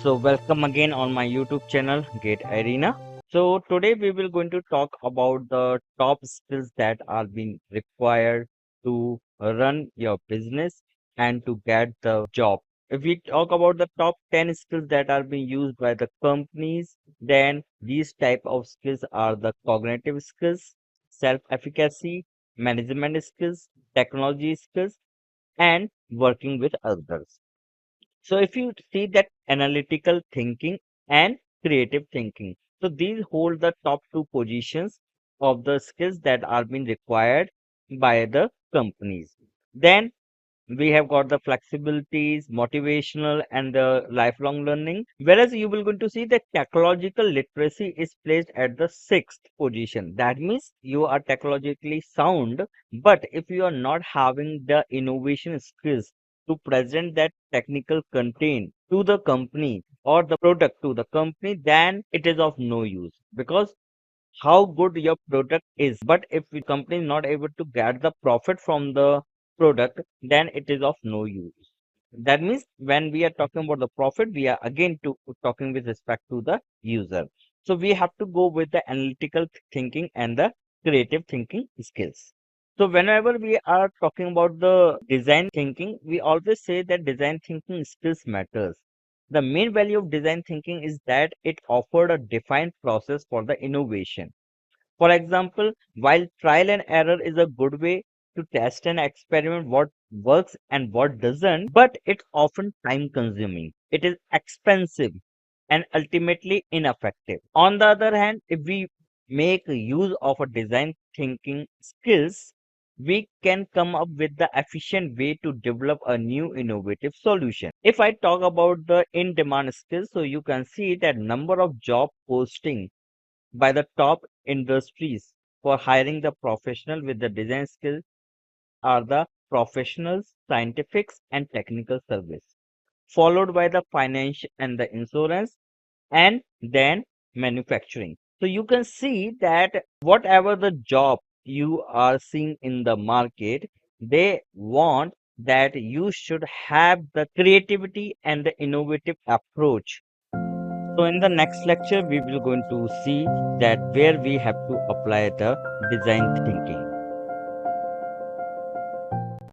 So welcome again on my YouTube channel Gate Arena. So today we will going to talk about the top skills that are being required to run your business and to get the job. If we talk about the top 10 skills that are being used by the companies, then these type of skills are the cognitive skills, self-efficacy, management skills, technology skills, and working with others. So if you see that analytical thinking and creative thinking, so these hold the top two positions of the skills that are being required by the companies. Then we have got the flexibilities, motivational, and the lifelong learning. Whereas you will going to see that technological literacy is placed at the sixth position. That means you are technologically sound, but if you are not having the innovation skills to present that technical content to the company or the product to the company, then it is of no use because how good your product is, but if the company is not able to get the profit from the product, then it is of no use. That means when we are talking about the profit, we are again talking with respect to the user. So we have to go with the analytical thinking and the creative thinking skills. So whenever we are talking about the design thinking, we always say that design thinking skills matters. The main value of design thinking is that it offered a defined process for the innovation. For example, while trial and error is a good way to test and experiment what works and what doesn't, but it's often time consuming. It is expensive and ultimately ineffective. On the other hand, if we make use of a design thinking skills, we can come up with the efficient way to develop a new innovative solution. If I talk about the in-demand skills, so you can see that number of job posting by the top industries for hiring the professional with the design skills are the professionals, scientific and technical service, followed by the finance and the insurance, and then manufacturing. So you can see that whatever the job you are seeing in the market, they want that you should have the creativity and the innovative approach. So in the next lecture, we will going to see that where we have to apply the design thinking.